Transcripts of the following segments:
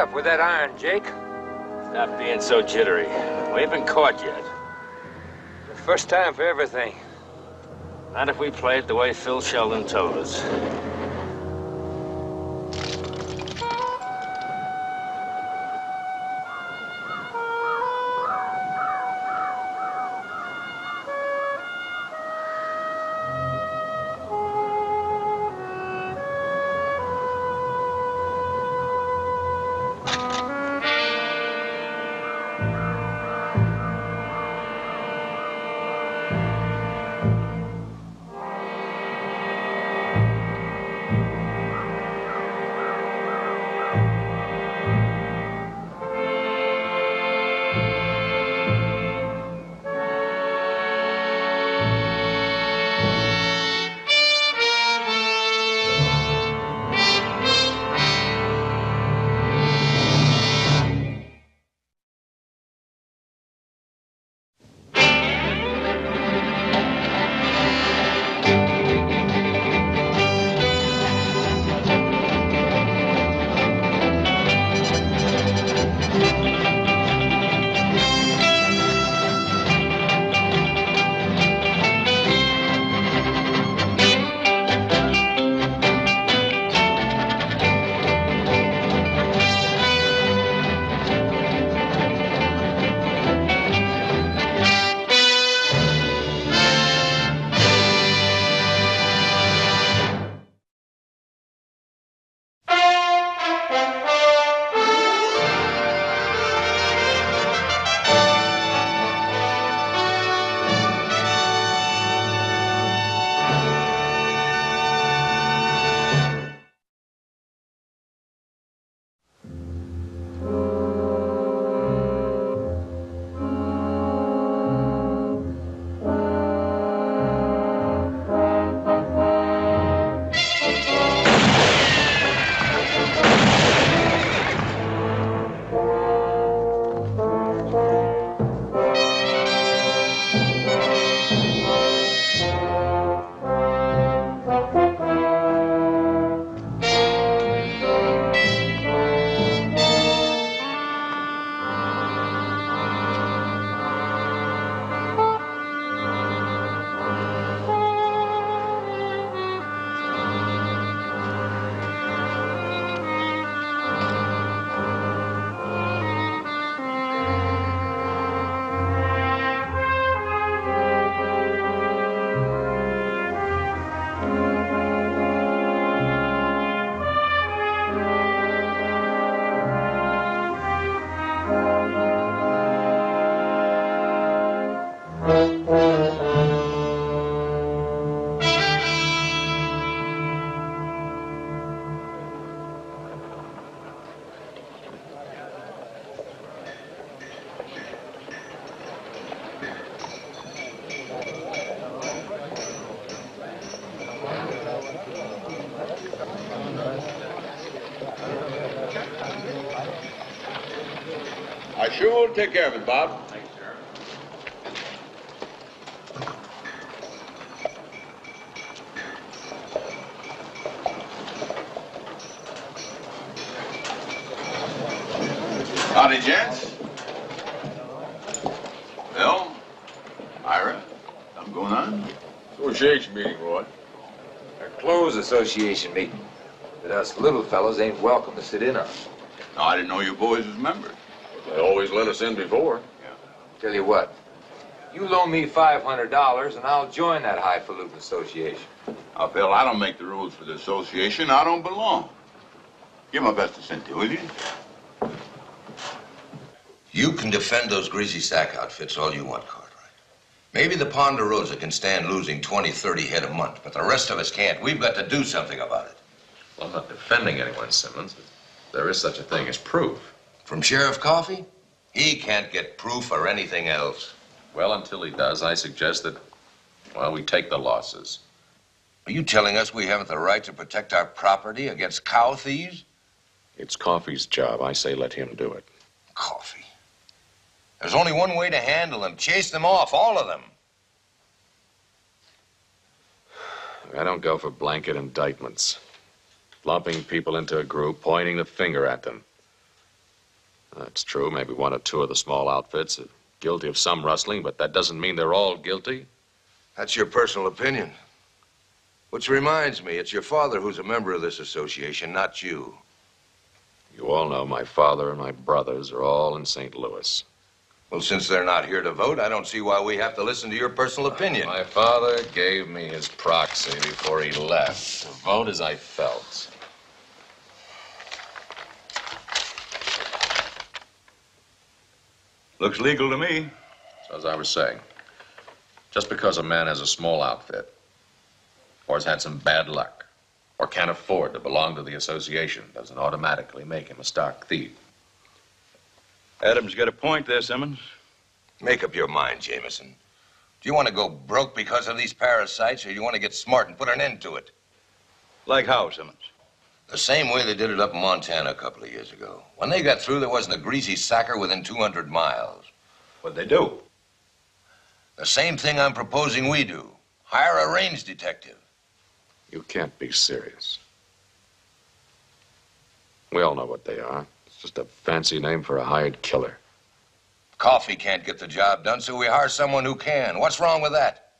up with that iron, Jake. Stop being so jittery. We ain't been caught yet. First time for everything. Not if we play it the way Phil Sheldon told us. I sure will take care of it, Bob. Thanks, sir. Howdy, gents. Bill, Ira, something going on? Association meeting, Roy. A closed association meeting that us little fellows ain't welcome to sit in on. No, I didn't know you boys was members. They always let us in before. Tell you what, you loan me $500 and I'll join that highfalutin association. Now, Bill, I don't make the rules for the association. I don't belong. Give my best to Cynthia, will you? You can defend those greasy sack outfits all you want, Cartwright. Maybe the Ponderosa can stand losing 20, 30 head a month, but the rest of us can't. We've got to do something about it. Well, I'm not defending anyone, Simmons. There is such a thing as proof. From Sheriff Coffey? He can't get proof or anything else. Well, until he does, I suggest that, well, we take the losses. Are you telling us we haven't the right to protect our property against cow thieves? It's Coffey's job. I say let him do it. Coffey. There's only one way to handle them. Chase them off, all of them. I don't go for blanket indictments. Lumping people into a group, pointing the finger at them. That's true. Maybe one or two of the small outfits are guilty of some rustling, but that doesn't mean they're all guilty. That's your personal opinion. Which reminds me, it's your father who's a member of this association, not you. You all know my father and my brothers are all in St. Louis. Well, since they're not here to vote, I don't see why we have to listen to your personal opinion. My father gave me his proxy before he left. To vote as I felt. Looks legal to me. So as I was saying, just because a man has a small outfit, or has had some bad luck, or can't afford to belong to the association, doesn't automatically make him a stock thief. Adam's got a point there, Simmons. Make up your mind, Jameson. Do you want to go broke because of these parasites, or do you want to get smart and put an end to it? Like how, Simmons? The same way they did it up in Montana a couple of years ago. When they got through, there wasn't a greasy sacker within 200 miles. What'd they do? The same thing I'm proposing we do. Hire a range detective. You can't be serious. We all know what they are. It's just a fancy name for a hired killer. Coffee can't get the job done, so we hire someone who can. What's wrong with that?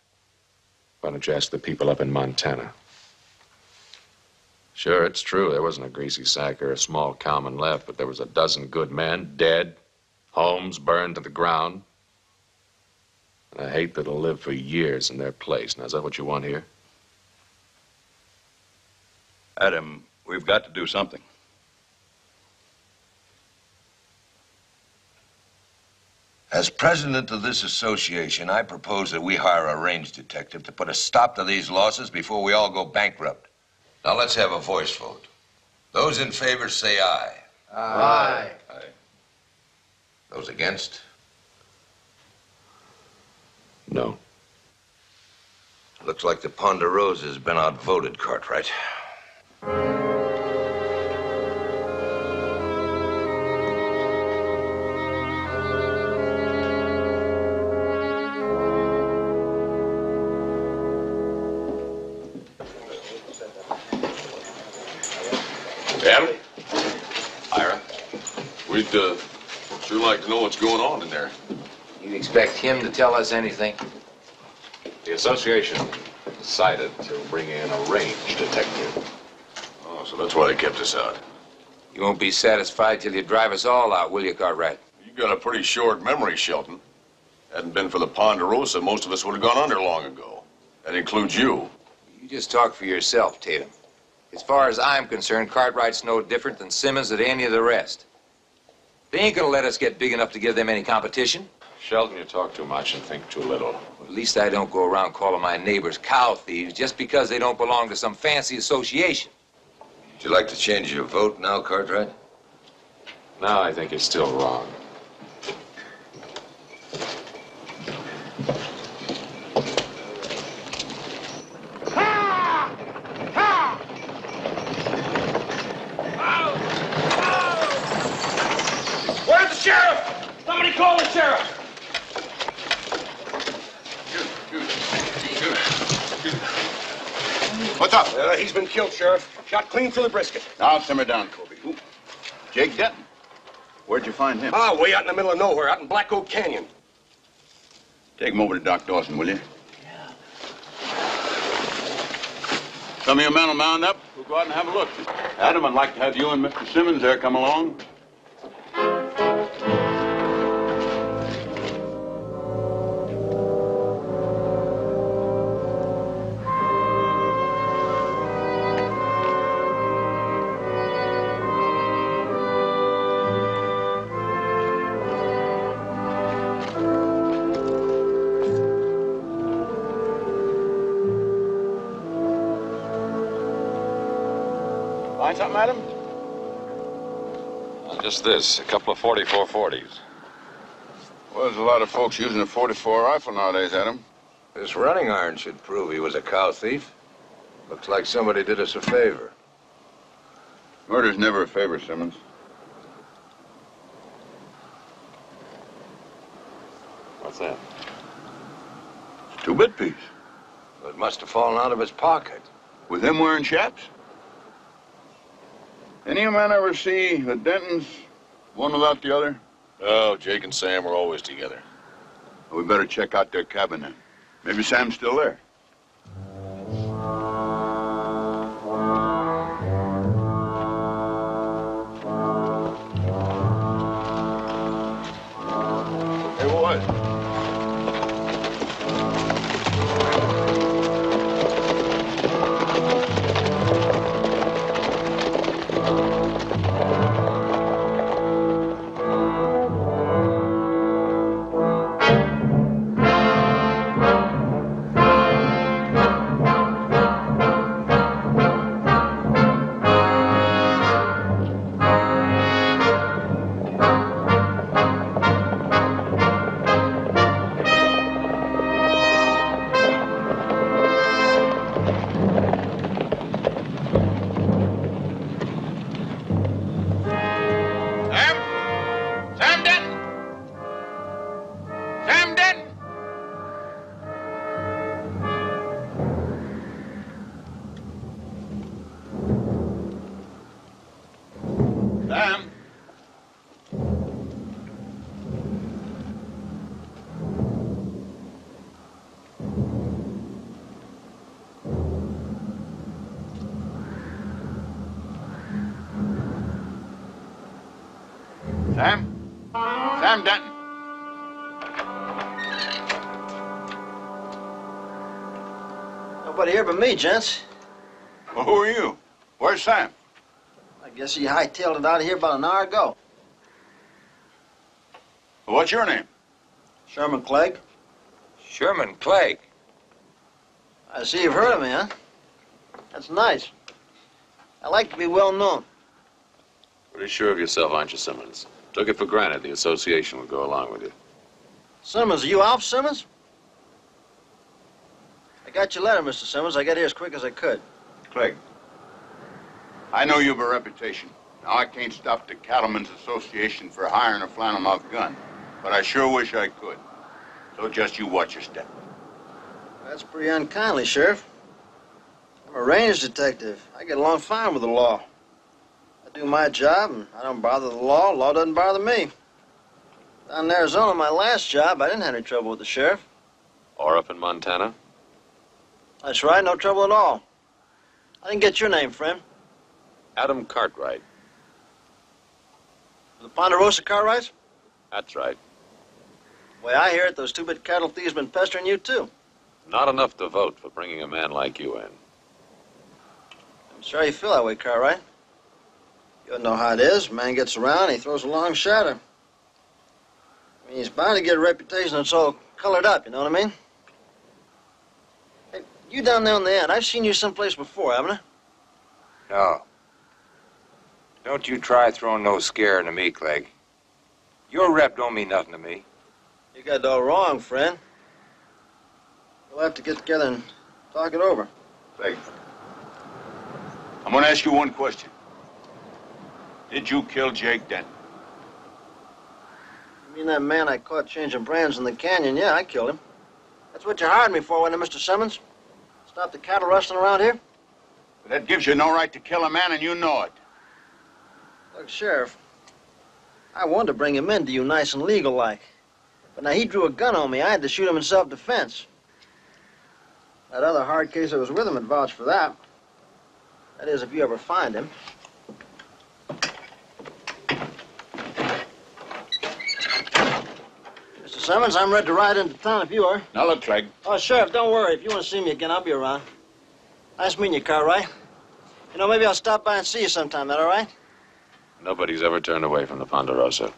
Why don't you ask the people up in Montana? Sure, it's true. There wasn't a greasy sack or a small cowman left, but there was a dozen good men dead, homes burned to the ground, and a hate that'll live for years in their place. Now, is that what you want here? Adam, we've got to do something. As president of this association, I propose that we hire a range detective to put a stop to these losses before we all go bankrupt. Now let's have a voice vote. Those in favor say aye. Aye. Aye. Those against? No. Looks like the Ponderosa has been outvoted, Cartwright. Adam? Ira? We'd sure like to know what's going on in there. You expect him to tell us anything? The association decided to bring in a range detective. Oh, so that's why they kept us out. You won't be satisfied till you drive us all out, will you, Cartwright? You got a pretty short memory, Shelton. Hadn't been for the Ponderosa, most of us would have gone under long ago. That includes you. You just talk for yourself, Tatum. As far as I'm concerned, Cartwright's no different than Simmons or any of the rest. They ain't gonna let us get big enough to give them any competition. Shelton, you talk too much and think too little. Well, at least I don't go around calling my neighbors cow thieves just because they don't belong to some fancy association. Would you like to change your vote now, Cartwright? No, I think it's still wrong. Where's the sheriff? Somebody call the sheriff. What's up? He's been killed, Sheriff. Shot clean through the brisket. Now simmer down, Kobe. Who? Jake Denton. Where'd you find him? Ah, way out in the middle of nowhere, out in Black Oak Canyon. Take him over to Doc Dawson, will you? Yeah. Some of your men will mount up. We'll go out and have a look. Adam, I'd like to have you and Mr. Simmons there come along. Find something, Adam? Just this, a couple of 44-40s. Well, there's a lot of folks using a .44 rifle nowadays, Adam. This running iron should prove he was a cow thief. Looks like somebody did us a favor. Murder's never a favor, Simmons. What's that? It's a two-bit piece. It must have fallen out of his pocket. With him wearing chaps? Any man ever see the Dentons One without the other? Oh, Jake and Sam were always together. We better check out their cabin then. Maybe Sam's still there. Hey, what? Sam? Sam? Sam Denton. Nobody here but me, gents. Well, who are you? Where's Sam? I guess he hightailed it out of here about an hour ago. Well, what's your name? Sherman Clegg. Sherman Clegg. I see you've heard of me, huh? That's nice. I like to be well known. Pretty sure of yourself, aren't you, Simmons? Took it for granted the association would go along with you. Simmons, are you Alf Simmons? I got your letter, Mr. Simmons. I got here as quick as I could. Clegg. I know you've a reputation. Now, I can't stop the Cattlemen's Association for hiring a flannel-mouthed gun, but I sure wish I could. So just you watch your step. That's pretty unkindly, Sheriff. I'm a range detective. I get along fine with the law. I do my job, and I don't bother the law. The law doesn't bother me. Down in Arizona, my last job, I didn't have any trouble with the sheriff. Or up in Montana? That's right, no trouble at all. I didn't get your name, friend. Adam Cartwright. The Ponderosa Cartwrights? That's right. The way I hear it, those two-bit cattle thieves been pestering you, too. Not enough to vote for bringing a man like you in. I'm sorry you feel that way, Cartwright. You don't know how it is. A man gets around, he throws a long shadow. I mean, he's bound to get a reputation that's all colored up, you know what I mean? Hey, you down there on the end, I've seen you someplace before, haven't I? No. Don't you try throwing no scare into me, Clegg. Your rep don't mean nothing to me. You got it all wrong, friend. We'll have to get together and talk it over. Clegg. I'm going to ask you one question. Did you kill Jake Denton? You mean that man I caught changing brands in the canyon? Yeah, I killed him. That's what you hired me for, wasn't it, Mr. Simmons? Stop the cattle rustling around here? That gives you no right to kill a man, and you know it. Look, Sheriff, I wanted to bring him in to you nice and legal-like. But now he drew a gun on me. I had to shoot him in self-defense. That other hard case that was with him would vouch for that. That is, if you ever find him. Mr. Simmons, I'm ready to ride into town if you are. Now look, Clegg. Oh, Sheriff, don't worry. If you want to see me again, I'll be around. Nice meeting you, Cartwright. You know, maybe I'll stop by and see you sometime. That all right? Nobody's ever turned away from the Ponderosa.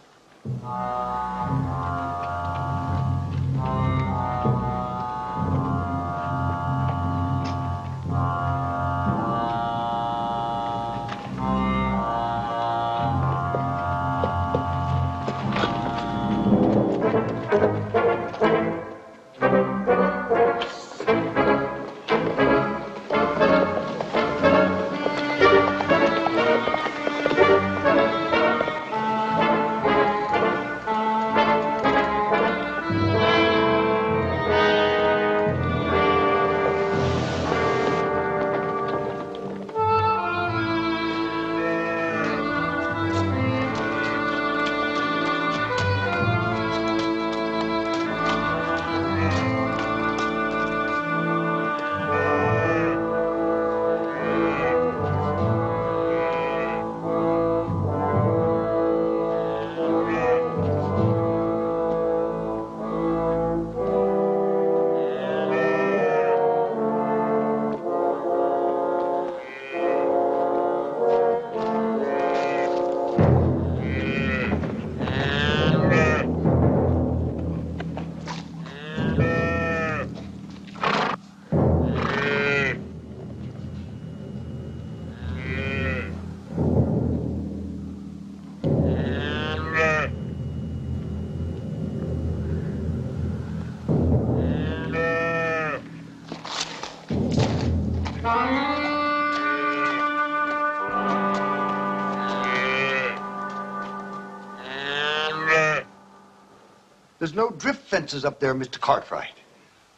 There's no drift fences up there, Mr. Cartwright.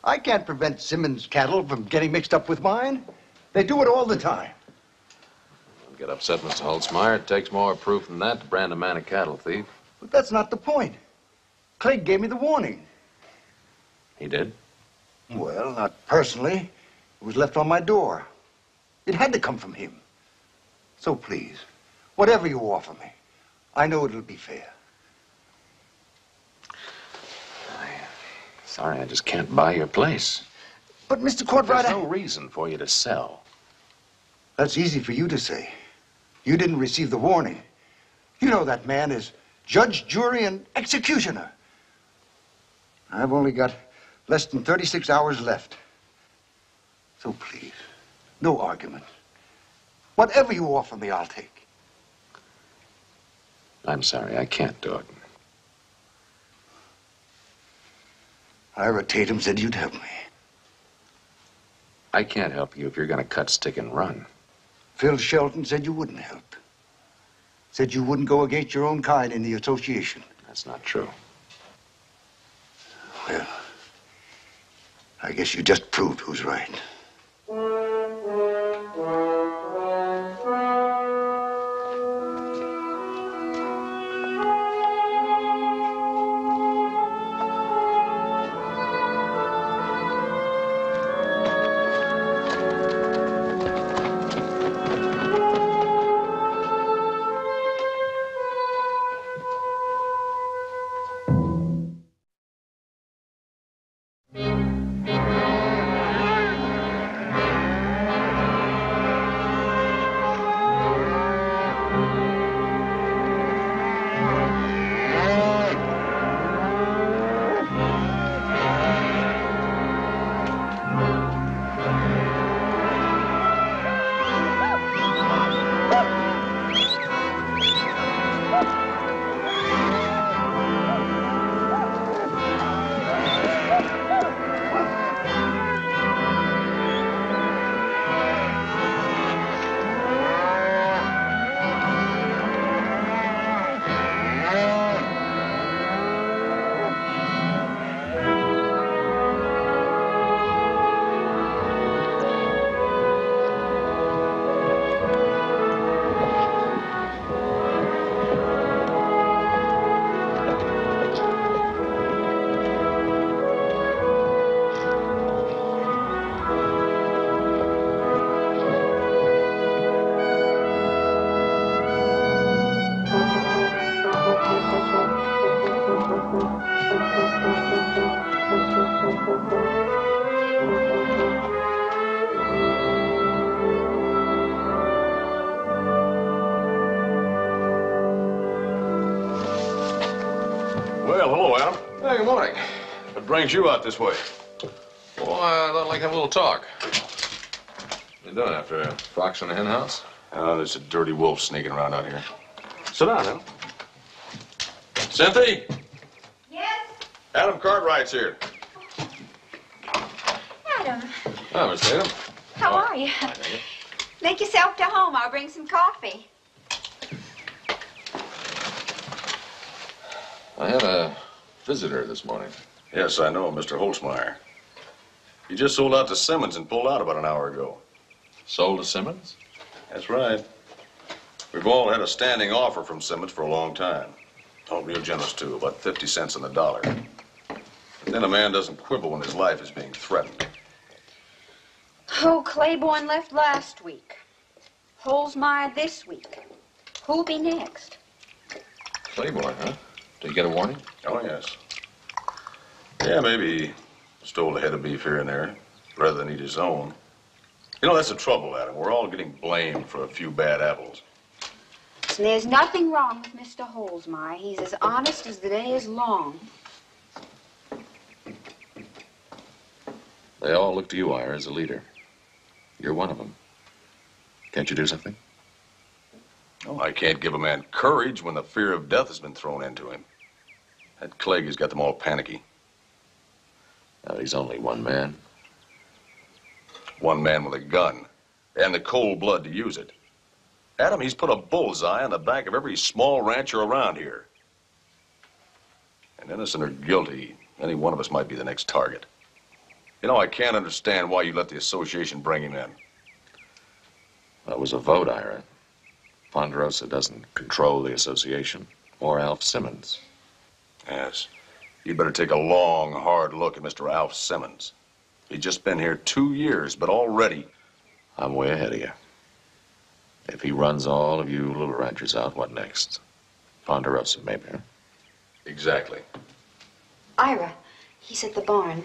I can't prevent Simmons' cattle from getting mixed up with mine. They do it all the time. Don't get upset, Mr. Holtzmeyer. It takes more proof than that to brand a man a cattle thief. But that's not the point. Clegg gave me the warning. He did? Well, not personally. It was left on my door. It had to come from him. So please, whatever you offer me, I know it'll be fair. Sorry, I just can't buy your place. But, Mr. Cartwright, There's no reason for you to sell. That's easy for you to say. You didn't receive the warning. You know that man is judge, jury, and executioner. I've only got less than 36 hours left. So please, no argument. Whatever you offer me, I'll take. I'm sorry, I can't do it. Ira Tatum said you'd help me. I can't help you if you're going to cut, stick, and run. Phil Shelton said you wouldn't help. Said you wouldn't go against your own kind in the association. That's not true. Well, I guess you just proved who's right. Well, hello, Adam. Hey, good morning. What brings you out this way? Well, I thought I'd like to have a little talk. What you doing after a fox in the hen house? There's a dirty wolf sneaking around out here. Sit down, Adam. Cynthia? Yes? Adam Cartwright's here. Adam, Oh, Miss Tatum. how are you? Make yourself to home. I'll bring some coffee. I had a visitor this morning. Yes, I know, Mr. Holtzmeyer. He just sold out to Simmons and pulled out about an hour ago. Sold to Simmons? That's right. We've all had a standing offer from Simmons for a long time. Oh, real generous, too, about 50 cents on the dollar. But then a man doesn't quibble when his life is being threatened. Oh, Claiborne left last week. Holzmeyer this week. Who'll be next? Claiborne, huh? Did you get a warning? Oh, yes. Yeah, maybe he stole a head of beef here and there, rather than eat his own. You know, that's the trouble, Adam. We're all getting blamed for a few bad apples. And there's nothing wrong with Mr. Holzmeyer. He's as honest as the day is long. They all look to you, Ira, as a leader. You're one of them. Can't you do something? Oh, I can't give a man courage when the fear of death has been thrown into him. That Clegg has got them all panicky. He's only one man. One man with a gun. and the cold blood to use it. Adam, he's put a bullseye on the back of every small rancher around here. And innocent or guilty, any one of us might be the next target. You know, I can't understand why you let the association bring him in. That was a vote, Ira. Ponderosa doesn't control the association, or Alf Simmons. Yes. You better take a long, hard look at Mr. Alf Simmons. He's just been here 2 years, but already... I'm way ahead of you. If he runs all of you little ranchers out, what next? Ponderosa, maybe, huh? Exactly. Ira, he's at the barn.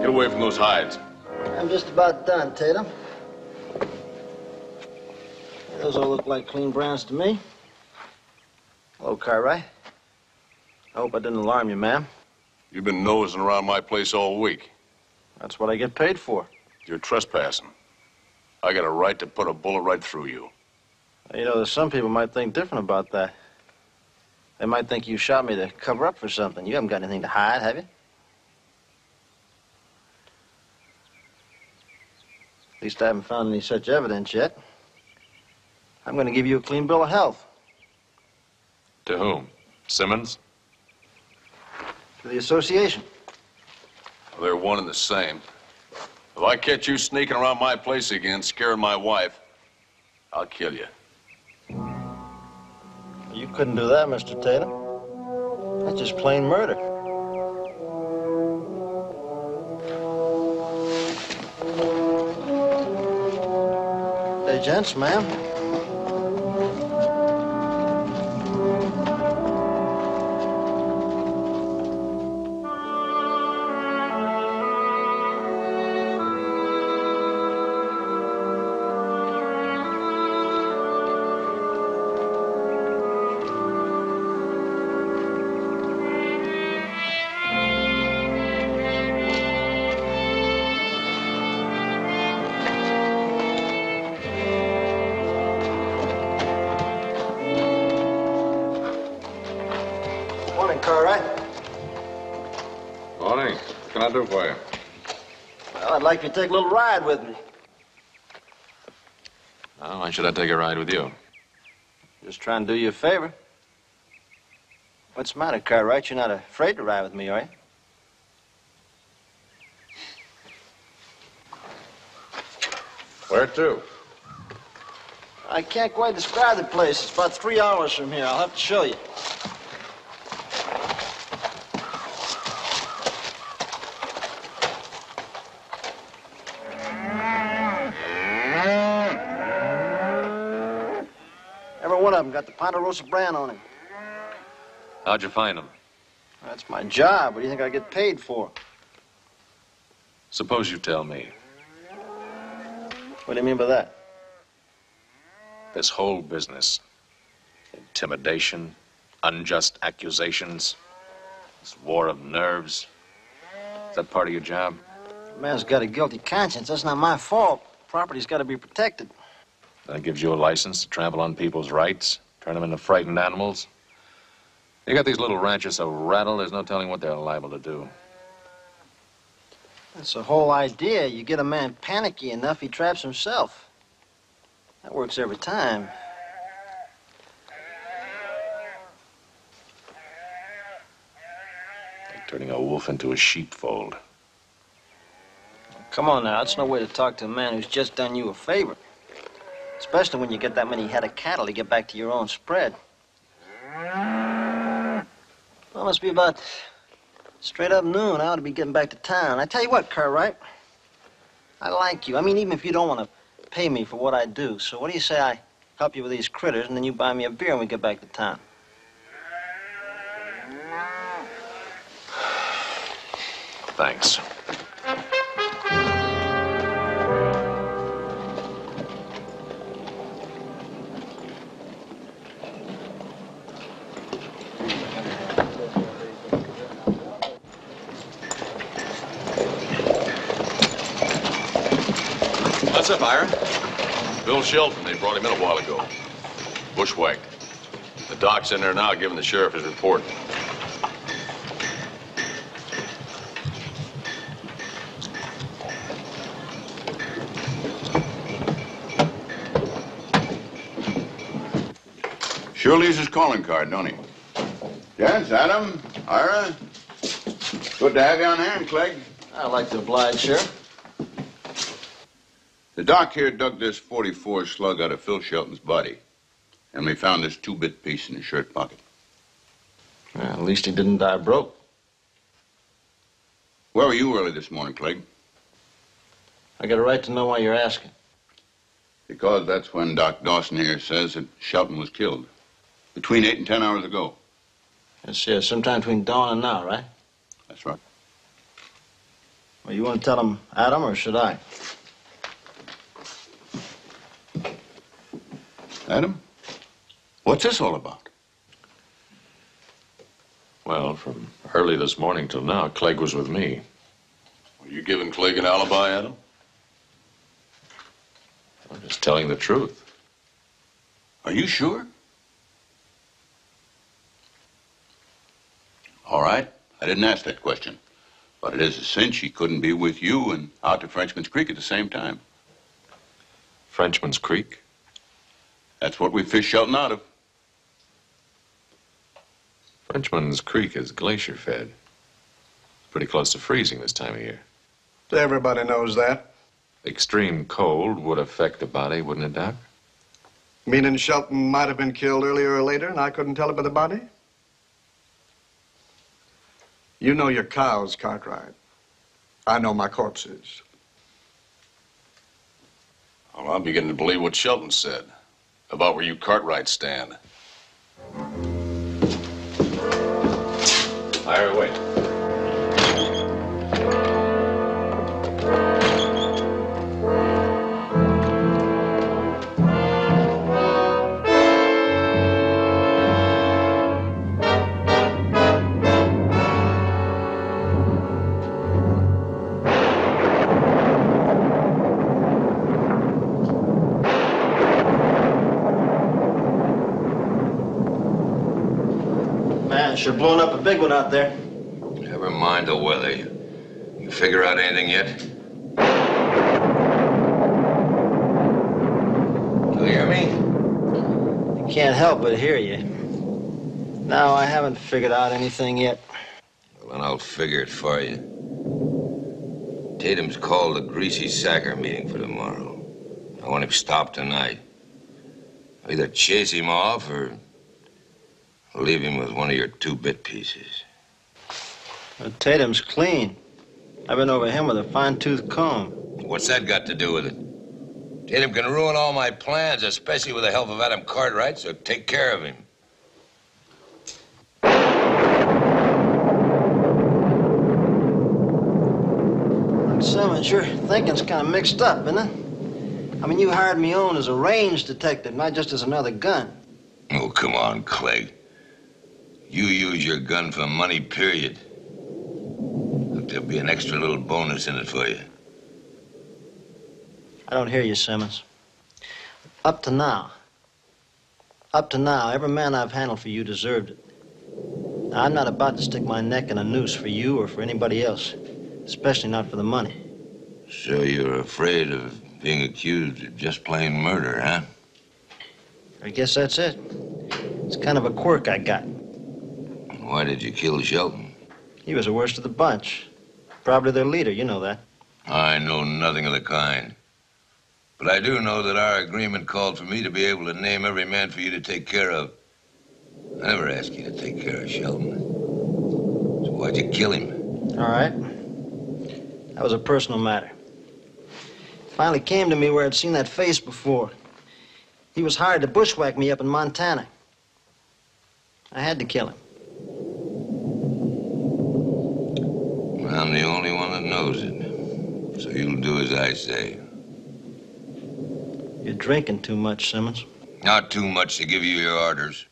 Get away from those hides. I'm just about done, Tatum. Those all look like clean browns to me. Hello, Cartwright. I hope I didn't alarm you, ma'am. You've been nosing around my place all week. That's what I get paid for. You're trespassing. I got a right to put a bullet right through you. You know, some people might think different about that. They might think you shot me to cover up for something. You haven't got anything to hide, have you? At least I haven't found any such evidence yet. I'm going to give you a clean bill of health. To whom? Simmons? To the association. Well, they're one and the same. If I catch you sneaking around my place again, scaring my wife, I'll kill you. You couldn't do that, Mr. Tatum. That's just plain murder. Hey, gents, ma'am. Morning, Cartwright. Morning. What can I do for you? Well, I'd like you to take a little ride with me. Oh, why should I take a ride with you? Just trying to do you a favor. What's the matter, Cartwright? You're not afraid to ride with me, are you? Where to? I can't quite describe the place. It's about 3 hours from here. I'll have to show you. Every one of them got the Ponderosa brand on him. How'd you find him? That's my job. What do you think I get paid for? Suppose you tell me. What do you mean by that? This whole business, intimidation, unjust accusations, this war of nerves, is that part of your job? A man's got a guilty conscience. That's not my fault. Property's got to be protected. That gives you a license to trample on people's rights, turn them into frightened animals. You got these little ranchers so rattled, there's no telling what they're liable to do. That's the whole idea. You get a man panicky enough, he traps himself. That works every time. Like turning a wolf into a sheepfold. Come on now, that's no way to talk to a man who's just done you a favor. Especially when you get that many head of cattle to get back to your own spread. Well, it must be about straight up noon. I ought to be getting back to town. I tell you what, Cartwright. I like you. I mean, even if you don't want to pay me for what I do. So what do you say I help you with these critters and then you buy me a beer and we get back to town? Thanks. What's up, Ira? Bill Shelton, they brought him in a while ago. Bushwhacked. The doc's in there now giving the sheriff his report. Sure leaves his calling card, don't he? Gents, Adam, Ira. Good to have you on hand, Clegg. I'd like to oblige, Sheriff. The doc here dug this .44 slug out of Phil Shelton's body. And we found this 2-bit piece in his shirt pocket. Well, at least he didn't die broke. Where were you early this morning, Clegg? I got a right to know why you're asking. Because that's when Doc Dawson here says that Shelton was killed. Between 8 and 10 hours ago. It's sometime between dawn and now, right? That's right. Well, you want to tell him, Adam, or should I? Adam, what's this all about? Well, from early this morning till now, Clegg was with me. Were you giving Clegg an alibi, Adam? I'm just telling the truth. Are you sure? All right. I didn't ask that question. But it is a cinch he couldn't be with you and out to Frenchman's Creek at the same time. Frenchman's Creek? That's what we fished Shelton out of. Frenchman's Creek is glacier fed. Pretty close to freezing this time of year. Everybody knows that. Extreme cold would affect the body, wouldn't it, Doc? Meaning Shelton might have been killed earlier or later, and I couldn't tell it by the body? You know your cows, Cartwright. I know my corpses. Well, I'm beginning to believe what Shelton said about where you Cartwright stand. Fire away. Sure blowing up a big one out there. Never mind the weather. You figure out anything yet? You hear me? I can't help but hear you. No, I haven't figured out anything yet. Well, then I'll figure it for you. Tatum's called a greasy sacker meeting for tomorrow. I want him stopped tonight. I'll either chase him off or leave him with one of your 2-bit pieces. Tatum's clean. I've been over him with a fine-tooth comb. What's that got to do with it? Tatum can ruin all my plans, especially with the help of Adam Cartwright, so take care of him. Simmons, your thinking's kind of mixed up, isn't it? I mean, you hired me on as a range detective, not just as another gun. Oh, come on, Clegg. You use your gun for money, period. Look, there'll be an extra little bonus in it for you. I don't hear you, Simmons. Up to now, every man I've handled for you deserved it. Now, I'm not about to stick my neck in a noose for you or for anybody else, especially not for the money. So you're afraid of being accused of just plain murder, huh? I guess that's it. It's kind of a quirk I got. Why did you kill Shelton? He was the worst of the bunch. Probably their leader, you know that. I know nothing of the kind. But I do know that our agreement called for me to be able to name every man for you to take care of. I never asked you to take care of Shelton. So why'd you kill him? All right. That was a personal matter. It finally came to me where I'd seen that face before. He was hired to bushwhack me up in Montana. I had to kill him. I'm the only one that knows it. So you'll do as I say. You're drinking too much, Simmons. Not too much to give you your orders.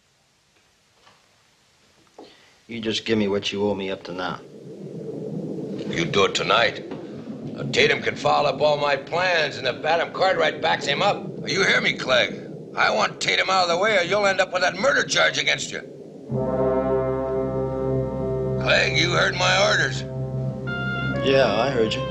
You just give me what you owe me up to now. You do it tonight. Tatum can foul up all my plans, and if Adam Cartwright backs him up... You hear me, Clegg? I want Tatum out of the way, or you'll end up with that murder charge against you. Clegg, you heard my orders. Yeah, I heard you.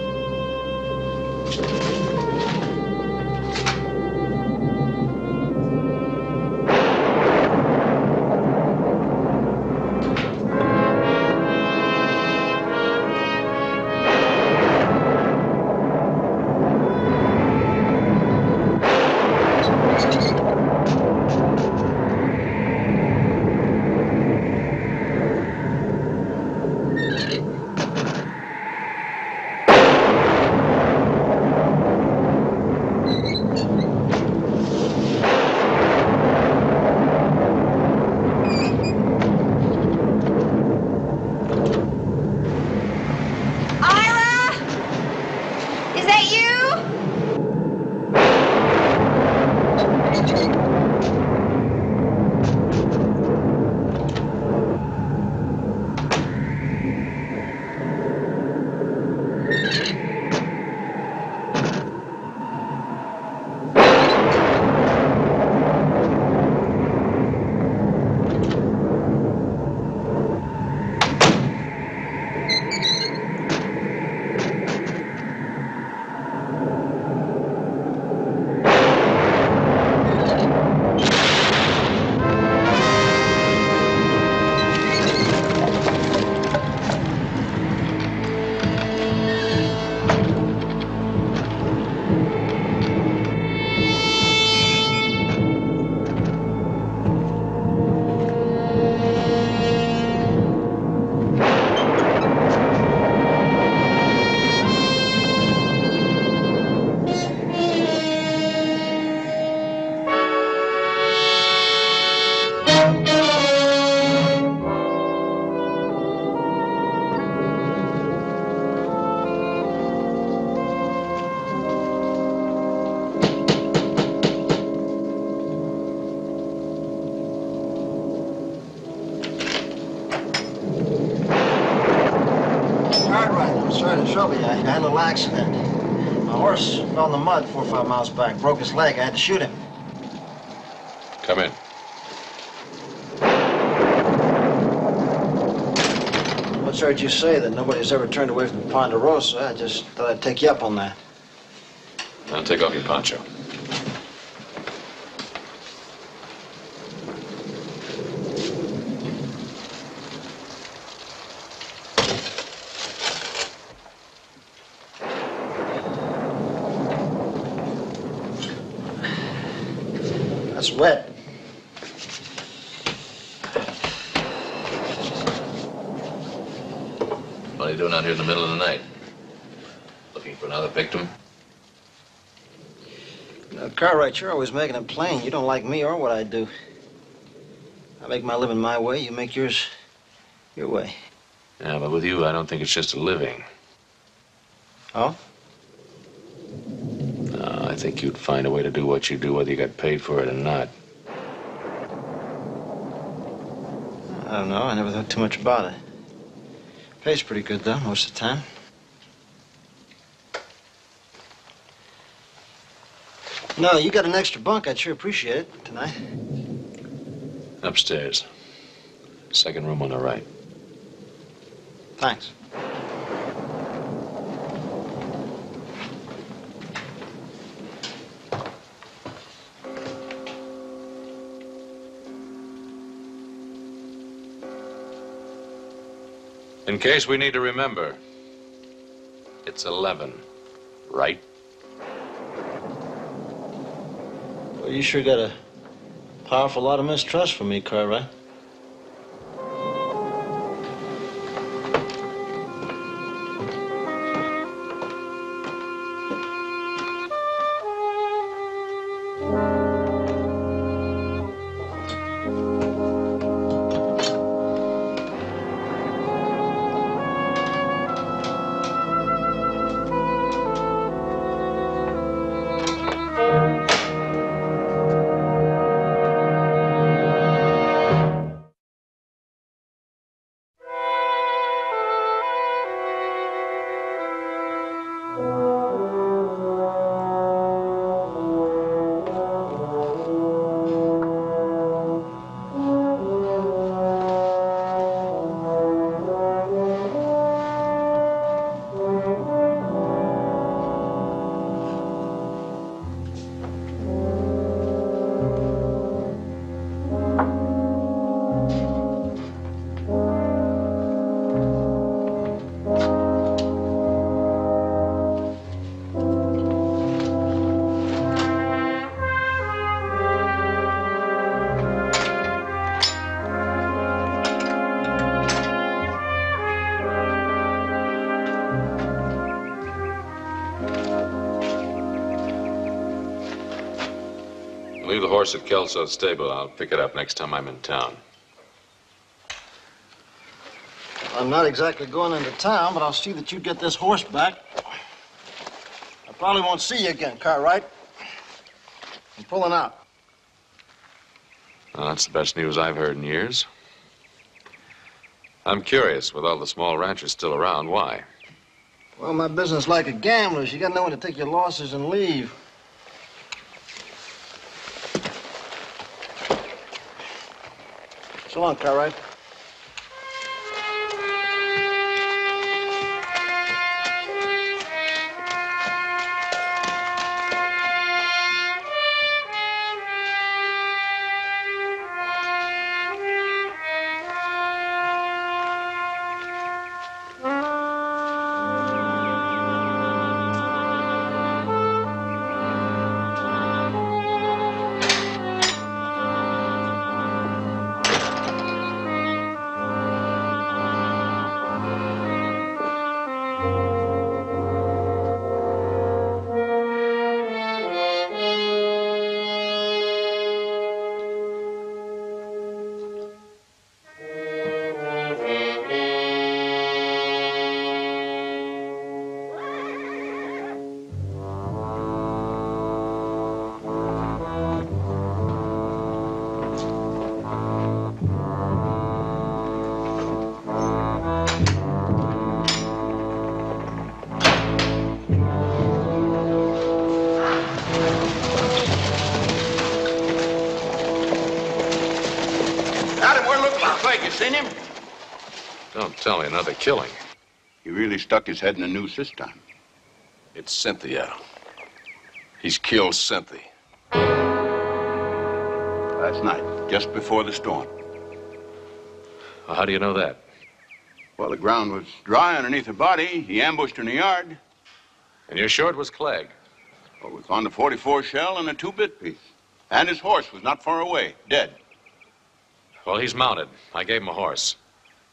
I had a little accident. My horse fell in the mud 4 or 5 miles back, broke his leg. I had to shoot him. Come in. What's heard you say that nobody's ever turned away from Ponderosa? I just thought I'd take you up on that. Now take off your poncho. That's wet. What are you doing out here in the middle of the night? Looking for another victim? Cartwright, you're always making it plain. You don't like me or what I do. I make my living my way. You make yours your way. Yeah, but with you, I don't think it's just a living. Oh? No, I think you'd find a way to do what you do, whether you got paid for it or not. I don't know. I never thought too much about it. Pays pretty good, though, most of the time. No, you got an extra bunk. I'd sure appreciate it tonight. Upstairs. Second room on the right. Thanks. In case we need to remember, it's 11, right? Well, you sure got a powerful lot of mistrust from me, Cartwright. horse at Kelso's stable. I'll pick it up next time I'm in town. I'm not exactly going into town, but I'll see that you get this horse back. I probably won't see you again, Cartwright. I'm pulling out. Well, that's the best news I've heard in years. I'm curious, with all the small ranchers still around, why? Well, my business like a gambler's. You gotta know when to take your losses and leave. So long, Cartwright. Seen him? Don't tell me another killing. He really stuck his head in the noose this time. It's Cynthia. He's killed Cynthia. Last night, just before the storm. Well, how do you know that? Well, the ground was dry underneath her body. He ambushed her in the yard. And you're sure it was Clegg? Well, we found a .44 shell and a 2-bit piece. And his horse was not far away, dead. Well, he's mounted. I gave him a horse.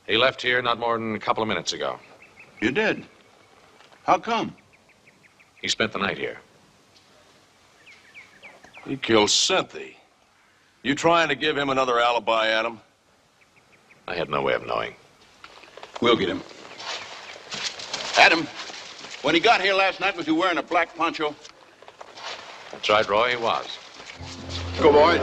He left here not more than a couple of minutes ago. You did? How come? He spent the night here. He killed Cynthia. You trying to give him another alibi, Adam? I had no way of knowing. We'll get him. Adam, when he got here last night, was he wearing a black poncho? That's right, Roy, he was. Go, boys.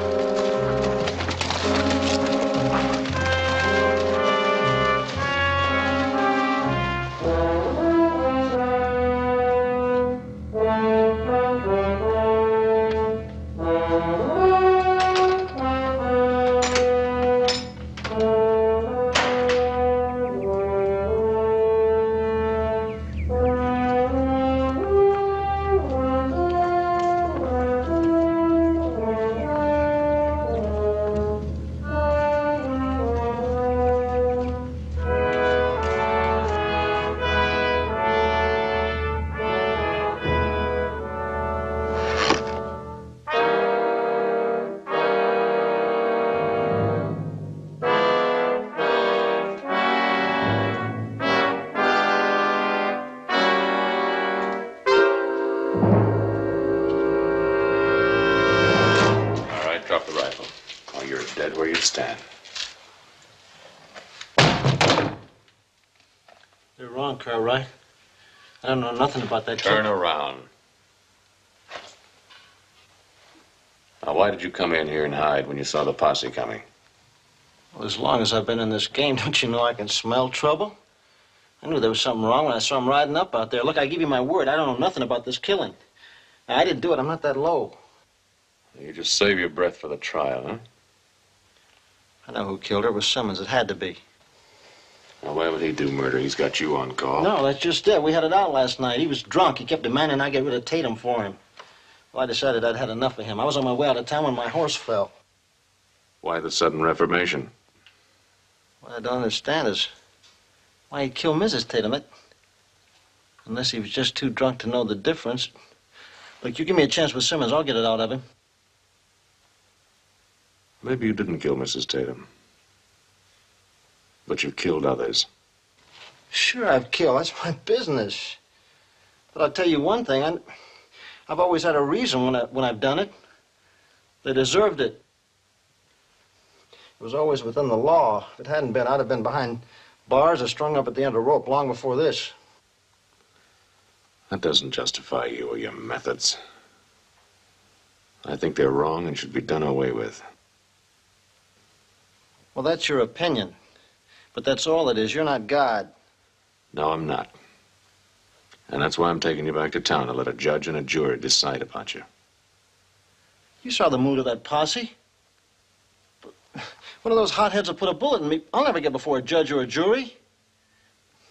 Drop the rifle. Oh, you're dead where you stand. You're wrong, Cartwright. I don't know nothing about that. Turn around. Now, why did you come in here and hide when you saw the posse coming? Well, as long as I've been in this game, don't you know I can smell trouble? I knew there was something wrong when I saw him riding up out there. Look, I give you my word, I don't know nothing about this killing. I didn't do it. I'm not that low. You just save your breath for the trial, huh? I know who killed her. It was Simmons. It had to be. Now, why would he do murder? He's got you on call. No, that's just it. We had it out last night. He was drunk. He kept demanding I get rid of Tatum for him. Well, I decided I'd had enough of him. I was on my way out of town when my horse fell. Why the sudden reformation? What I don't understand is why he killed Mrs. Tatum. Unless he was just too drunk to know the difference. Look, you give me a chance with Simmons, I'll get it out of him. Maybe you didn't kill Mrs. Tatum. But you killed others. Sure, I've killed. That's my business. But I'll tell you one thing. I've always had a reason when I've done it. They deserved it. It was always within the law. If it hadn't been, I'd have been behind bars or strung up at the end of a rope long before this. That doesn't justify you or your methods. I think they're wrong and should be done away with. Well, that's your opinion. But that's all it is. You're not God. No, I'm not. And that's why I'm taking you back to town to let a judge and a jury decide about you. You saw the mood of that posse. One of those hotheads will put a bullet in me. I'll never get before a judge or a jury.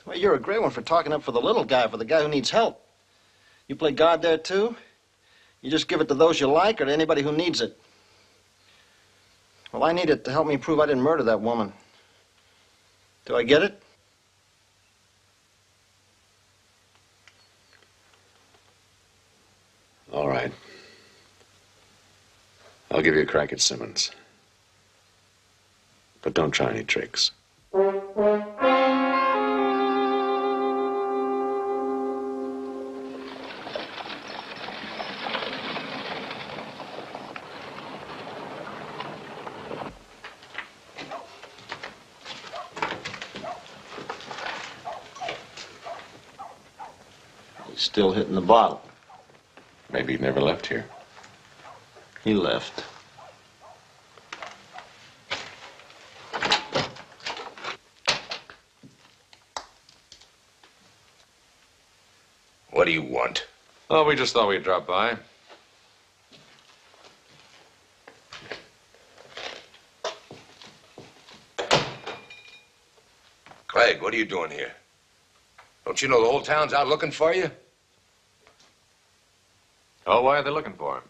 Well, you're a great one for talking up for the little guy, for the guy who needs help. You play God there, too? You just give it to those you like or to anybody who needs it? Well, I need it to help me prove I didn't murder that woman. Do I get it? All right. I'll give you a crack at Simmons. But don't try any tricks. He's still hitting the bottle. Maybe he never left here. He left. What do you want? Oh, we just thought we'd drop by. Clegg, what are you doing here? Don't you know the whole town's out looking for you? Oh, why are they looking for him?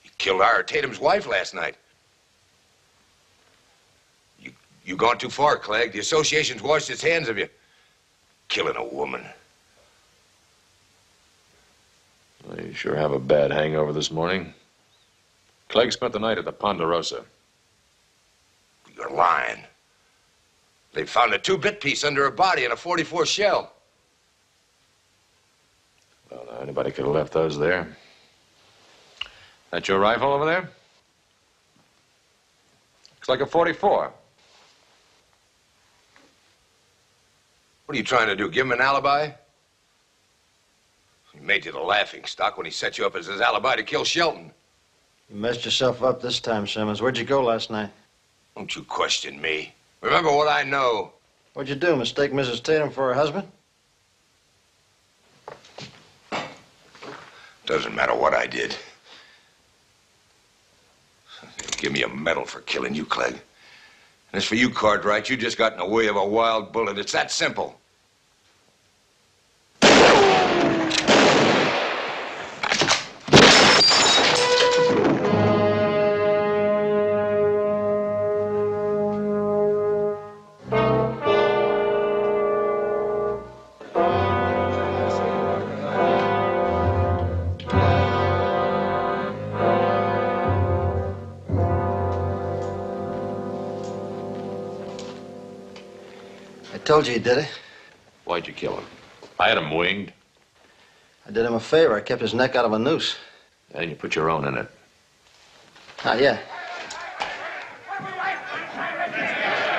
He killed Ira Tatum's wife last night. You gone too far, Clegg. The association's washed its hands of you. Killing a woman. Well, you sure have a bad hangover this morning. Clegg spent the night at the Ponderosa. You're lying. They found a 2-bit piece under her body and a .44 shell. Well, anybody could have left those there. That your rifle over there? Looks like a .44. What are you trying to do, give him an alibi? He made you the laughing stock when he set you up as his alibi to kill Shelton. You messed yourself up this time, Simmons. Where'd you go last night? Don't you question me. Remember what I know. What'd you do, mistake Mrs. Tatum for her husband? Doesn't matter what I did. Give me a medal for killing you, Clegg. And as for you, Cartwright, you just got in the way of a wild bullet. It's that simple. I told you he did it. Why'd you kill him? I had him winged. I did him a favor. I kept his neck out of a noose. And you put your own in it. Ah, yeah.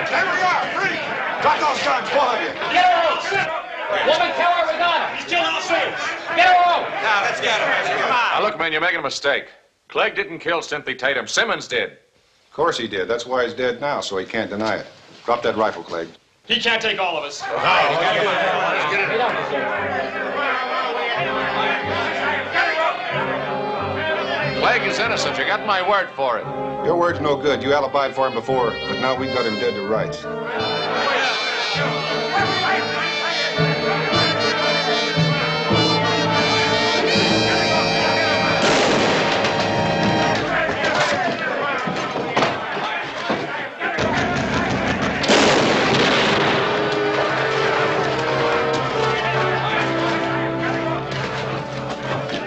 There we are, free! Drop those guns, both of you! Get her out! Woman killer, we got him! He's killing us all! Get her out! Now, let's get him. Come on. Now, look, man, you're making a mistake. Clegg didn't kill Cynthia Tatum. Simmons did. Of course he did. That's why he's dead now, so he can't deny it. Drop that rifle, Clegg. He can't take all of us. Clegg is innocent. You got my word for it. Your word's no good. You alibied for him before, but now we got him dead to rights.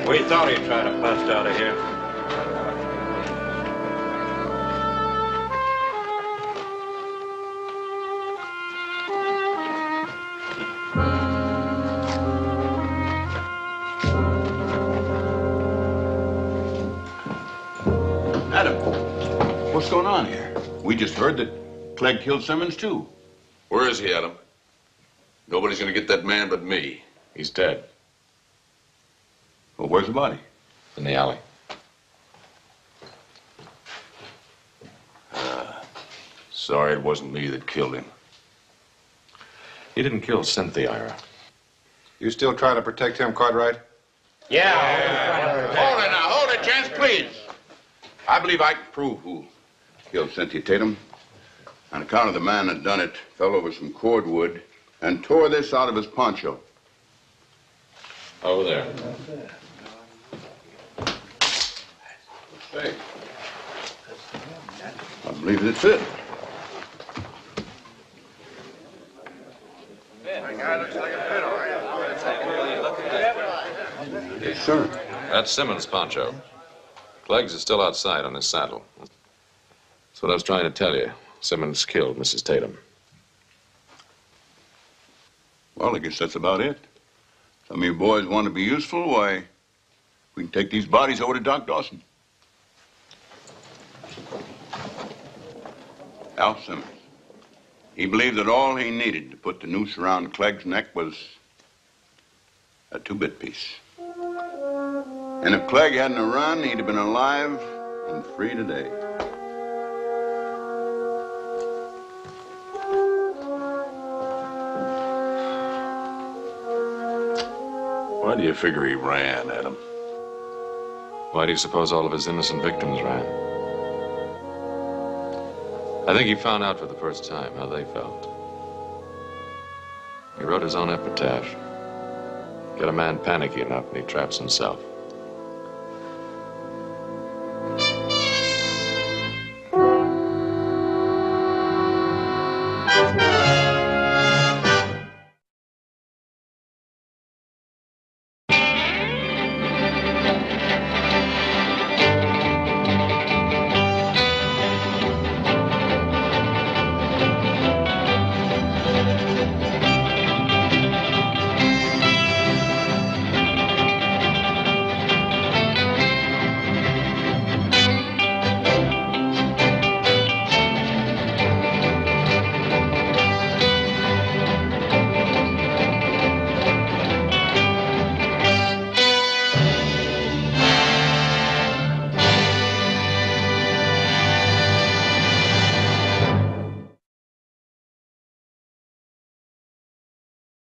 We thought he'd try to bust out of here. What's going on here? We just heard that Clegg killed Simmons, too. Where is he, Adam? Nobody's gonna get that man but me. He's dead. Well, where's the body? In the alley. Sorry it wasn't me that killed him. He didn't kill Cynthia, Ira. You still trying to protect him, Cartwright? Hold it now, hold it, gents, please. I believe I can prove who killed Cynthia Tatum. On account of the man that done it fell over some cordwood and tore this out of his poncho. Over there. Hey. I believe that's it. Yes, sir. That's Simmons' poncho. Clegg's is still outside on his saddle. That's what I was trying to tell you. Simmons killed Mrs. Tatum. Well, I guess that's about it. Some of you boys want to be useful, why, we can take these bodies over to Doc Dawson. Al Simmons. He believed that all he needed to put the noose around Clegg's neck was a two-bit piece. And if Clegg hadn't run, he'd have been alive and free today. Why do you figure he ran, Adam? Why do you suppose all of his innocent victims ran? I think he found out for the first time how they felt. He wrote his own epitaph. Get a man panicky enough and he traps himself.